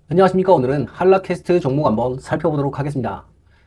안녕하십니까. 오늘은 한라캐스트 종목 한번 살펴보도록 하겠습니다.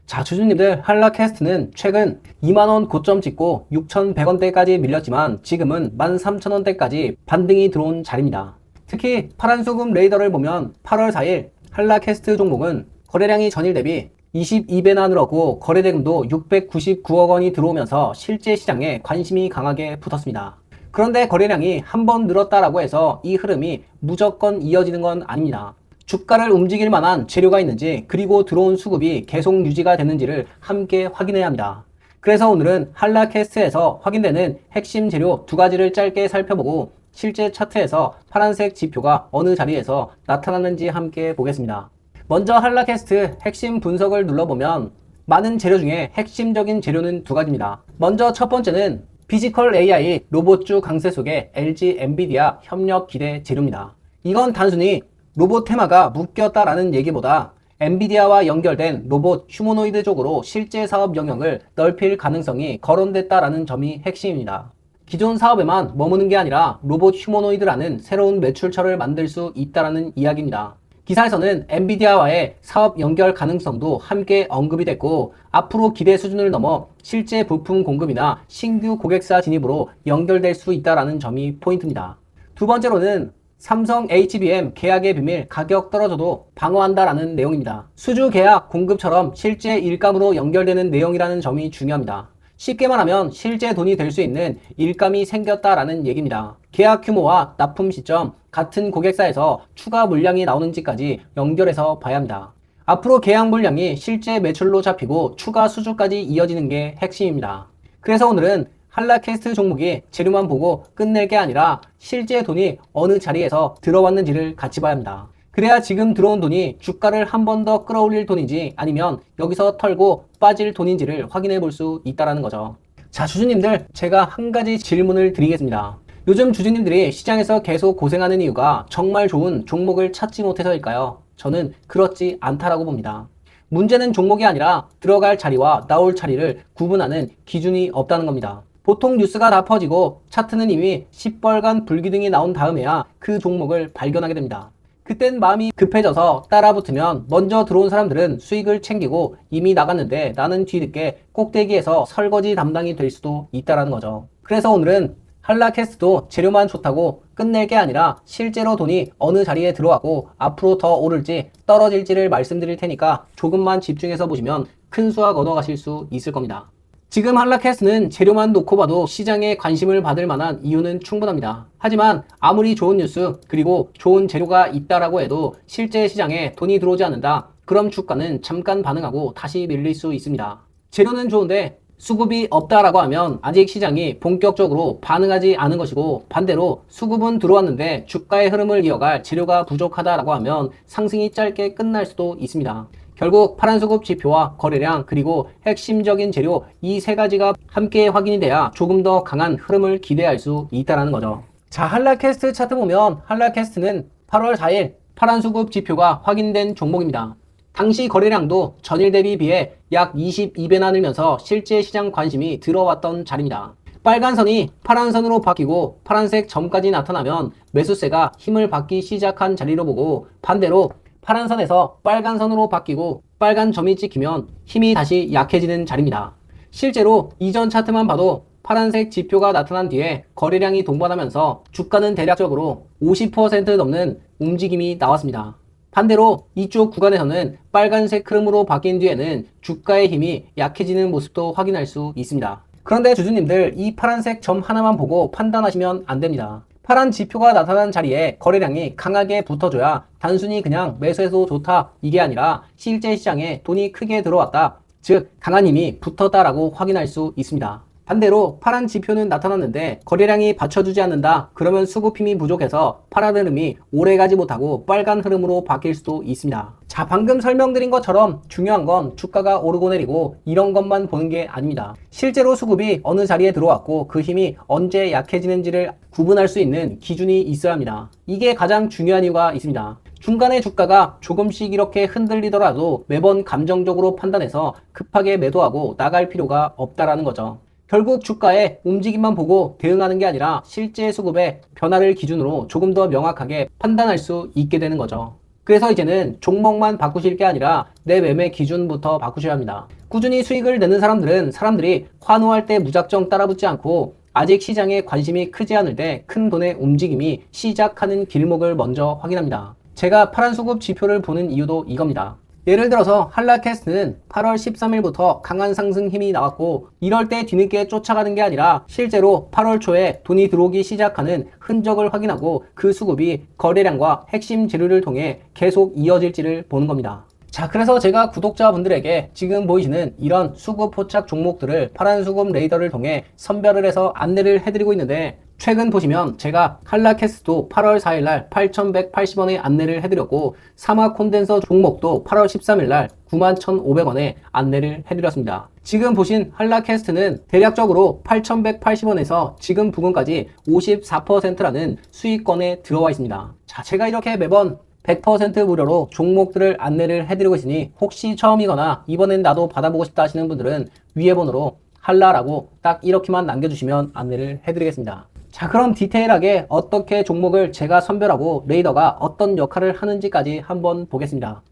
자, 주주님들, 한라캐스트는 최근 2만원 고점 찍고 6,100원대까지 밀렸지만 지금은 13,000원대까지 반등이 들어온 자리입니다. 특히 파란소금 레이더를 보면 8월 4일 한라캐스트 종목은 거래량이 전일 대비 22배나 늘었고 거래대금도 699억 원이 들어오면서 실제 시장에 관심이 강하게 붙었습니다. 그런데 거래량이 한 번 늘었다라고 해서 이 흐름이 무조건 이어지는 건 아닙니다. 주가를 움직일 만한 재료가 있는지, 그리고 들어온 수급이 계속 유지가 되는지를 함께 확인해야 합니다. 그래서 오늘은 한라캐스트에서 확인되는 핵심 재료 두 가지를 짧게 살펴보고 실제 차트에서 파란색 지표가 어느 자리에서 나타났는지 함께 보겠습니다. 먼저 한라캐스트 핵심 분석을 눌러보면 많은 재료 중에 핵심적인 재료는 두 가지입니다. 먼저 첫 번째는 피지컬 AI 로봇주 강세 속의 LG 엔비디아 협력 기대 재료입니다. 이건 단순히 로봇 테마가 묶였다라는 얘기보다 엔비디아와 연결된 로봇 휴머노이드 쪽으로 실제 사업 영역을 넓힐 가능성이 거론됐다라는 점이 핵심입니다. 기존 사업에만 머무는 게 아니라 로봇 휴머노이드라는 새로운 매출처를 만들 수 있다라는 이야기입니다. 기사에서는 엔비디아와의 사업 연결 가능성도 함께 언급이 됐고, 앞으로 기대 수준을 넘어 실제 부품 공급이나 신규 고객사 진입으로 연결될 수 있다라는 점이 포인트입니다. 두 번째로는 삼성 HBM 계약의 비밀, 가격 떨어져도 방어한다라는 내용입니다. 수주 계약, 공급처럼 실제 일감으로 연결되는 내용이라는 점이 중요합니다. 쉽게 말하면 실제 돈이 될 수 있는 일감이 생겼다라는 얘기입니다. 계약 규모와 납품 시점, 같은 고객사에서 추가 물량이 나오는지까지 연결해서 봐야 합니다. 앞으로 계약 물량이 실제 매출로 잡히고 추가 수주까지 이어지는 게 핵심입니다. 그래서 오늘은 한라캐스트 종목이 재료만 보고 끝낼 게 아니라 실제 돈이 어느 자리에서 들어왔는지를 같이 봐야 합니다. 그래야 지금 들어온 돈이 주가를 한 번 더 끌어올릴 돈인지 아니면 여기서 털고 빠질 돈인지를 확인해 볼 수 있다는 거죠. 자, 주주님들, 제가 한 가지 질문을 드리겠습니다. 요즘 주주님들이 시장에서 계속 고생하는 이유가 정말 좋은 종목을 찾지 못해서일까요? 저는 그렇지 않다라고 봅니다. 문제는 종목이 아니라 들어갈 자리와 나올 자리를 구분하는 기준이 없다는 겁니다. 보통 뉴스가 다 퍼지고 차트는 이미 시뻘건 불기둥이 나온 다음에야 그 종목을 발견하게 됩니다. 그땐 마음이 급해져서 따라붙으면 먼저 들어온 사람들은 수익을 챙기고 이미 나갔는데 나는 뒤늦게 꼭대기에서 설거지 담당이 될 수도 있다는 거죠. 그래서 오늘은 한라캐스트도 재료만 좋다고 끝낼 게 아니라 실제로 돈이 어느 자리에 들어왔고 앞으로 더 오를지 떨어질지를 말씀드릴 테니까 조금만 집중해서 보시면 큰 수확 얻어가실 수 있을 겁니다. 지금 한라캐스트는 재료만 놓고 봐도 시장에 관심을 받을 만한 이유는 충분합니다. 하지만 아무리 좋은 뉴스 그리고 좋은 재료가 있다라고 해도 실제 시장에 돈이 들어오지 않는다. 그럼 주가는 잠깐 반응하고 다시 밀릴 수 있습니다. 재료는 좋은데 수급이 없다라고 하면 아직 시장이 본격적으로 반응하지 않은 것이고, 반대로 수급은 들어왔는데 주가의 흐름을 이어갈 재료가 부족하다라고 하면 상승이 짧게 끝날 수도 있습니다. 결국 파란수급 지표와 거래량 그리고 핵심적인 재료, 이 세 가지가 함께 확인이 돼야 조금 더 강한 흐름을 기대할 수 있다는 거죠. 자, 한라캐스트 차트 보면 한라캐스트는 8월 4일 파란수급 지표가 확인된 종목입니다. 당시 거래량도 전일 대비 비해 약 22배나 늘면서 실제 시장 관심이 들어왔던 자리입니다. 빨간 선이 파란 선으로 바뀌고 파란색 점까지 나타나면 매수세가 힘을 받기 시작한 자리로 보고, 반대로 파란 선에서 빨간 선으로 바뀌고 빨간 점이 찍히면 힘이 다시 약해지는 자리입니다. 실제로 이전 차트만 봐도 파란색 지표가 나타난 뒤에 거래량이 동반하면서 주가는 대략적으로 50% 넘는 움직임이 나왔습니다. 반대로 이쪽 구간에서는 빨간색 흐름으로 바뀐 뒤에는 주가의 힘이 약해지는 모습도 확인할 수 있습니다. 그런데 주주님들, 이 파란색 점 하나만 보고 판단하시면 안 됩니다. 파란 지표가 나타난 자리에 거래량이 강하게 붙어줘야 단순히 그냥 매수해도 좋다 이게 아니라 실제 시장에 돈이 크게 들어왔다, 즉 강한 힘이 붙었다라고 확인할 수 있습니다. 반대로 파란 지표는 나타났는데 거래량이 받쳐주지 않는다, 그러면 수급 힘이 부족해서 파란 흐름이 오래가지 못하고 빨간 흐름으로 바뀔 수도 있습니다. 자, 방금 설명드린 것처럼 중요한 건 주가가 오르고 내리고 이런 것만 보는 게 아닙니다. 실제로 수급이 어느 자리에 들어왔고 그 힘이 언제 약해지는지를 구분할 수 있는 기준이 있어야 합니다. 이게 가장 중요한 이유가 있습니다. 중간에 주가가 조금씩 이렇게 흔들리더라도 매번 감정적으로 판단해서 급하게 매도하고 나갈 필요가 없다라는 거죠. 결국 주가의 움직임만 보고 대응하는 게 아니라 실제 수급의 변화를 기준으로 조금 더 명확하게 판단할 수 있게 되는 거죠. 그래서 이제는 종목만 바꾸실 게 아니라 내 매매 기준부터 바꾸셔야 합니다. 꾸준히 수익을 내는 사람들은 사람들이 환호할 때 무작정 따라붙지 않고 아직 시장에 관심이 크지 않을 때 큰 돈의 움직임이 시작하는 길목을 먼저 확인합니다. 제가 파란 수급 지표를 보는 이유도 이겁니다. 예를 들어서 한라캐스트는 8월 13일부터 강한 상승 힘이 나왔고 이럴 때 뒤늦게 쫓아가는 게 아니라 실제로 8월 초에 돈이 들어오기 시작하는 흔적을 확인하고 그 수급이 거래량과 핵심 재료를 통해 계속 이어질지를 보는 겁니다. 자, 그래서 제가 구독자분들에게 지금 보이시는 이런 수급 포착 종목들을 파란 수급 레이더를 통해 선별을 해서 안내를 해드리고 있는데, 최근 보시면 제가 한라캐스트도 8월 4일날 8,180원에 안내를 해드렸고 사마 콘덴서 종목도 8월 13일날 91,500원에 안내를 해드렸습니다. 지금 보신 한라캐스트는 대략적으로 8,180원에서 지금 부근까지 54%라는 수익권에 들어와 있습니다. 자, 제가 이렇게 매번 100% 무료로 종목들을 안내를 해드리고 있으니 혹시 처음이거나 이번엔 나도 받아보고 싶다 하시는 분들은 위에 번호로 한라라고 딱 이렇게만 남겨주시면 안내를 해드리겠습니다. 자, 그럼 디테일하게 어떻게 종목을 제가 선별하고 레이더가 어떤 역할을 하는지까지 한번 보겠습니다.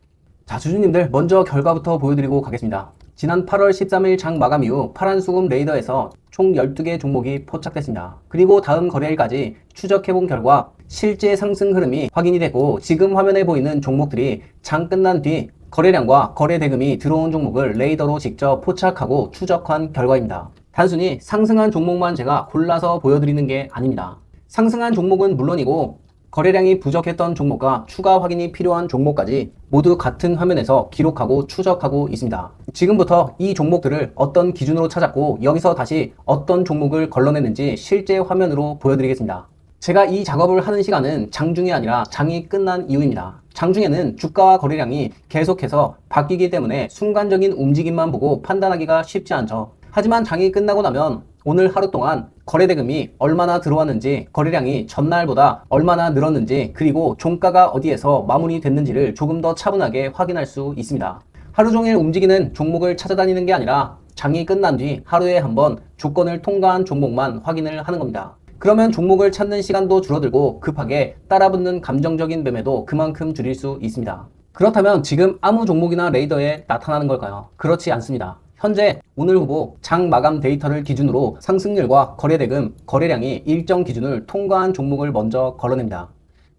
자, 주주님들 먼저 결과부터 보여드리고 가겠습니다. 지난 8월 13일 장 마감 이후 파란 수급 레이더에서 총 12개 종목이 포착됐습니다. 그리고 다음 거래일까지 추적해본 결과 실제 상승 흐름이 확인이 되고 지금 화면에 보이는 종목들이 장 끝난 뒤 거래량과 거래 대금이 들어온 종목을 레이더로 직접 포착하고 추적한 결과입니다. 단순히 상승한 종목만 제가 골라서 보여드리는 게 아닙니다. 상승한 종목은 물론이고 거래량이 부족했던 종목과 추가 확인이 필요한 종목까지 모두 같은 화면에서 기록하고 추적하고 있습니다. 지금부터 이 종목들을 어떤 기준으로 찾았고 여기서 다시 어떤 종목을 걸러냈는지 실제 화면으로 보여드리겠습니다. 제가 이 작업을 하는 시간은 장중이 아니라 장이 끝난 이후입니다. 장중에는 주가와 거래량이 계속해서 바뀌기 때문에 순간적인 움직임만 보고 판단하기가 쉽지 않죠. 하지만 장이 끝나고 나면 오늘 하루 동안 거래대금이 얼마나 들어왔는지, 거래량이 전날보다 얼마나 늘었는지, 그리고 종가가 어디에서 마무리됐는지를 조금 더 차분하게 확인할 수 있습니다. 하루 종일 움직이는 종목을 찾아다니는 게 아니라 장이 끝난 뒤 하루에 한번 조건을 통과한 종목만 확인을 하는 겁니다. 그러면 종목을 찾는 시간도 줄어들고 급하게 따라붙는 감정적인 매매도 그만큼 줄일 수 있습니다. 그렇다면 지금 아무 종목이나 레이더에 나타나는 걸까요? 그렇지 않습니다. 현재 오늘 후보 장 마감 데이터를 기준으로 상승률과 거래대금, 거래량이 일정 기준을 통과한 종목을 먼저 걸러냅니다.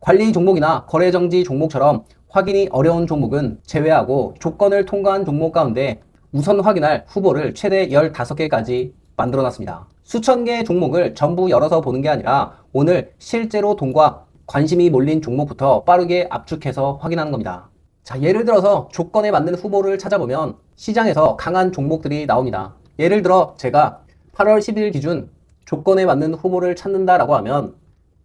관리 종목이나 거래정지 종목처럼 확인이 어려운 종목은 제외하고 조건을 통과한 종목 가운데 우선 확인할 후보를 최대 15개까지 만들어놨습니다. 수천 개의 종목을 전부 열어서 보는 게 아니라 오늘 실제로 돈과 관심이 몰린 종목부터 빠르게 압축해서 확인하는 겁니다. 자, 예를 들어서 조건에 맞는 후보를 찾아보면 시장에서 강한 종목들이 나옵니다. 예를 들어 제가 8월 10일 기준 조건에 맞는 후보를 찾는다라고 하면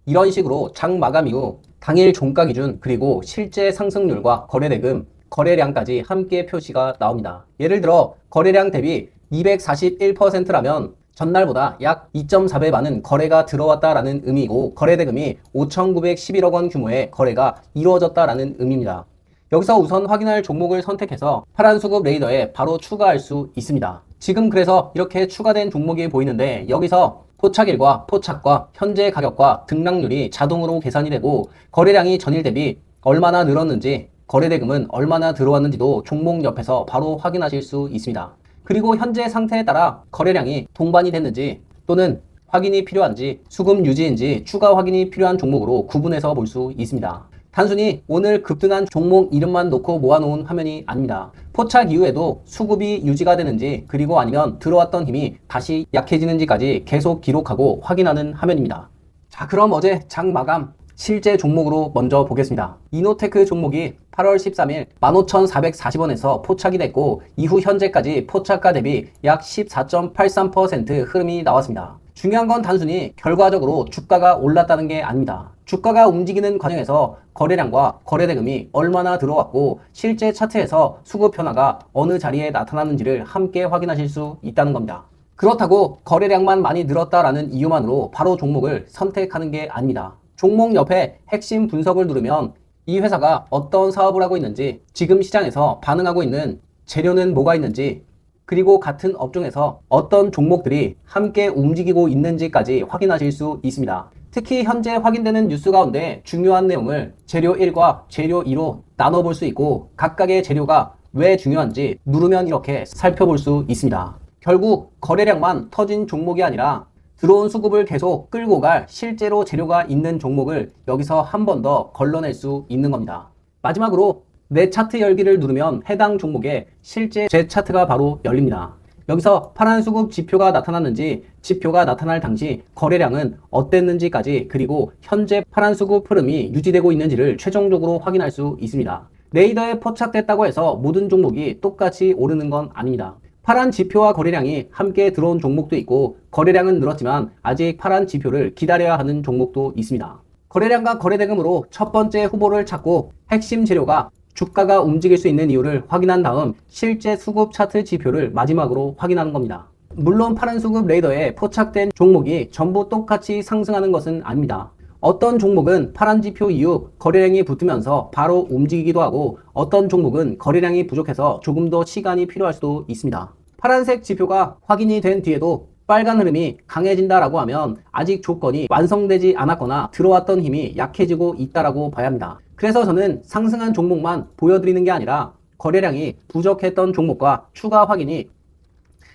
이런 식으로 장 마감 이후 당일 종가 기준 그리고 실제 상승률과 거래대금, 거래량까지 함께 표시가 나옵니다. 예를 들어 거래량 대비 241%라면 전날보다 약 2.4배 많은 거래가 들어왔다라는 의미고 거래대금이 5,911억 원 규모의 거래가 이루어졌다라는 의미입니다. 여기서 우선 확인할 종목을 선택해서 파란 수급 레이더에 바로 추가할 수 있습니다. 지금 그래서 이렇게 추가된 종목이 보이는데 여기서 포착일과 포착과 현재 가격과 등락률이 자동으로 계산이 되고 거래량이 전일 대비 얼마나 늘었는지 거래대금은 얼마나 들어왔는지도 종목 옆에서 바로 확인하실 수 있습니다. 그리고 현재 상태에 따라 거래량이 동반이 됐는지 또는 확인이 필요한지 수급 유지인지 추가 확인이 필요한 종목으로 구분해서 볼 수 있습니다. 단순히 오늘 급등한 종목 이름만 놓고 모아놓은 화면이 아닙니다. 포착 이후에도 수급이 유지가 되는지 그리고 아니면 들어왔던 힘이 다시 약해지는지까지 계속 기록하고 확인하는 화면입니다. 자, 그럼 어제 장 마감 실제 종목으로 먼저 보겠습니다. 이노테크 종목이 8월 13일 15,440원에서 포착이 됐고 이후 현재까지 포착가 대비 약 14.83% 흐름이 나왔습니다. 중요한 건 단순히 결과적으로 주가가 올랐다는 게 아닙니다. 주가가 움직이는 과정에서 거래량과 거래대금이 얼마나 들어왔고 실제 차트에서 수급 변화가 어느 자리에 나타나는지를 함께 확인하실 수 있다는 겁니다. 그렇다고 거래량만 많이 늘었다라는 이유만으로 바로 종목을 선택하는 게 아닙니다. 종목 옆에 핵심 분석을 누르면 이 회사가 어떤 사업을 하고 있는지, 지금 시장에서 반응하고 있는 재료는 뭐가 있는지, 그리고 같은 업종에서 어떤 종목들이 함께 움직이고 있는지까지 확인하실 수 있습니다. 특히 현재 확인되는 뉴스 가운데 중요한 내용을 재료 1과 재료 2로 나눠볼 수 있고 각각의 재료가 왜 중요한지 누르면 이렇게 살펴볼 수 있습니다. 결국 거래량만 터진 종목이 아니라 들어온 수급을 계속 끌고 갈 실제로 재료가 있는 종목을 여기서 한 번 더 걸러낼 수 있는 겁니다. 마지막으로 내 차트 열기를 누르면 해당 종목의 실제 제 차트가 바로 열립니다. 여기서 파란 수급 지표가 나타났는지, 지표가 나타날 당시 거래량은 어땠는지까지, 그리고 현재 파란 수급 흐름이 유지되고 있는지를 최종적으로 확인할 수 있습니다. 레이더에 포착됐다고 해서 모든 종목이 똑같이 오르는 건 아닙니다. 파란 지표와 거래량이 함께 들어온 종목도 있고 거래량은 늘었지만 아직 파란 지표를 기다려야 하는 종목도 있습니다. 거래량과 거래대금으로 첫 번째 후보를 찾고 핵심 재료가 주가가 움직일 수 있는 이유를 확인한 다음 실제 수급 차트 지표를 마지막으로 확인하는 겁니다. 물론 파란 수급 레이더에 포착된 종목이 전부 똑같이 상승하는 것은 아닙니다. 어떤 종목은 파란 지표 이후 거래량이 붙으면서 바로 움직이기도 하고 어떤 종목은 거래량이 부족해서 조금 더 시간이 필요할 수도 있습니다. 파란색 지표가 확인이 된 뒤에도 빨간 흐름이 강해진다라고 하면 아직 조건이 완성되지 않았거나 들어왔던 힘이 약해지고 있다라고 봐야 합니다. 그래서 저는 상승한 종목만 보여드리는 게 아니라 거래량이 부족했던 종목과 추가 확인이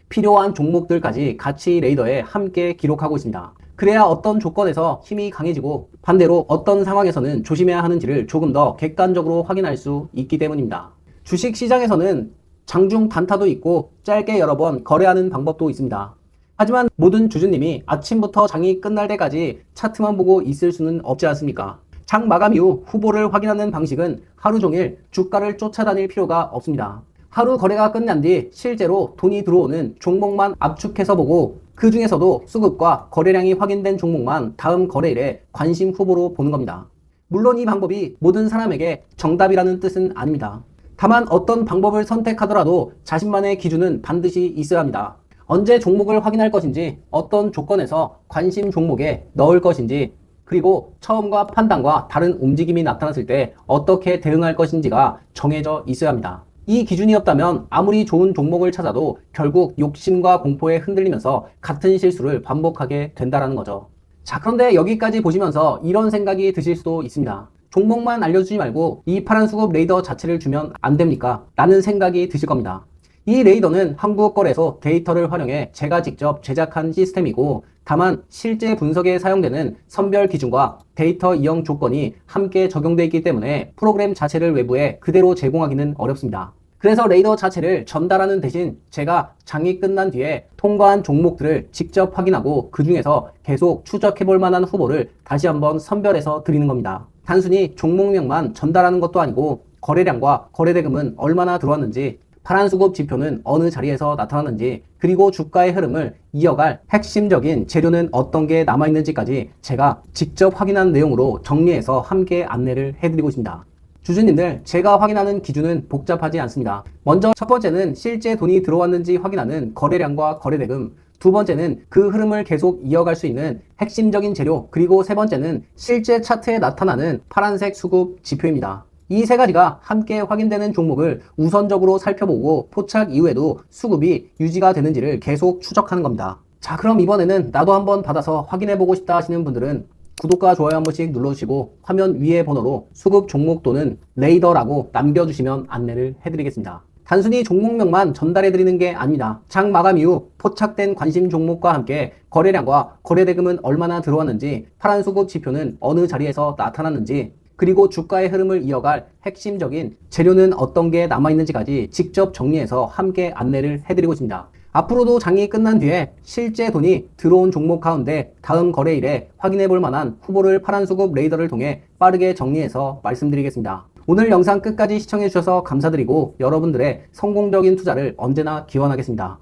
필요한 종목들까지 같이 레이더에 함께 기록하고 있습니다. 그래야 어떤 조건에서 힘이 강해지고 반대로 어떤 상황에서는 조심해야 하는지를 조금 더 객관적으로 확인할 수 있기 때문입니다. 주식시장에서는 장중 단타도 있고 짧게 여러 번 거래하는 방법도 있습니다. 하지만 모든 주주님이 아침부터 장이 끝날 때까지 차트만 보고 있을 수는 없지 않습니까? 장 마감 이후 후보를 확인하는 방식은 하루 종일 주가를 쫓아다닐 필요가 없습니다. 하루 거래가 끝난 뒤 실제로 돈이 들어오는 종목만 압축해서 보고 그 중에서도 수급과 거래량이 확인된 종목만 다음 거래일에 관심 후보로 보는 겁니다. 물론 이 방법이 모든 사람에게 정답이라는 뜻은 아닙니다. 다만 어떤 방법을 선택하더라도 자신만의 기준은 반드시 있어야 합니다. 언제 종목을 확인할 것인지, 어떤 조건에서 관심 종목에 넣을 것인지, 그리고 처음과 판단과 다른 움직임이 나타났을 때 어떻게 대응할 것인지가 정해져 있어야 합니다. 이 기준이 없다면 아무리 좋은 종목을 찾아도 결국 욕심과 공포에 흔들리면서 같은 실수를 반복하게 된다는 거죠. 자, 그런데 여기까지 보시면서 이런 생각이 드실 수도 있습니다. 종목만 알려주지 말고 이 파란 수급 레이더 자체를 주면 안 됩니까? 라는 생각이 드실 겁니다. 이 레이더는 한국거래소 데이터를 활용해 제가 직접 제작한 시스템이고 다만 실제 분석에 사용되는 선별 기준과 데이터 이용 조건이 함께 적용되어 있기 때문에 프로그램 자체를 외부에 그대로 제공하기는 어렵습니다. 그래서 레이더 자체를 전달하는 대신 제가 장이 끝난 뒤에 통과한 종목들을 직접 확인하고 그 중에서 계속 추적해 볼 만한 후보를 다시 한번 선별해서 드리는 겁니다. 단순히 종목명만 전달하는 것도 아니고 거래량과 거래대금은 얼마나 들어왔는지, 파란 수급 지표는 어느 자리에서 나타났는지, 그리고 주가의 흐름을 이어갈 핵심적인 재료는 어떤 게 남아있는지까지 제가 직접 확인한 내용으로 정리해서 함께 안내를 해드리고 있습니다. 주주님들, 제가 확인하는 기준은 복잡하지 않습니다. 먼저 첫 번째는 실제 돈이 들어왔는지 확인하는 거래량과 거래대금, 두 번째는 그 흐름을 계속 이어갈 수 있는 핵심적인 재료, 그리고 세 번째는 실제 차트에 나타나는 파란색 수급 지표입니다. 이 세 가지가 함께 확인되는 종목을 우선적으로 살펴보고 포착 이후에도 수급이 유지가 되는지를 계속 추적하는 겁니다. 자, 그럼 이번에는 나도 한번 받아서 확인해보고 싶다 하시는 분들은 구독과 좋아요 한 번씩 눌러주시고 화면 위의 번호로 수급 종목 또는 레이더라고 남겨주시면 안내를 해드리겠습니다. 단순히 종목명만 전달해드리는 게 아닙니다. 장 마감 이후 포착된 관심 종목과 함께 거래량과 거래대금은 얼마나 들어왔는지, 파란 수급 지표는 어느 자리에서 나타났는지, 그리고 주가의 흐름을 이어갈 핵심적인 재료는 어떤 게 남아있는지까지 직접 정리해서 함께 안내를 해드리고 있습니다. 앞으로도 장이 끝난 뒤에 실제 돈이 들어온 종목 가운데 다음 거래일에 확인해 볼 만한 후보를 파란 수급 레이더를 통해 빠르게 정리해서 말씀드리겠습니다. 오늘 영상 끝까지 시청해 주셔서 감사드리고 여러분들의 성공적인 투자를 언제나 기원하겠습니다.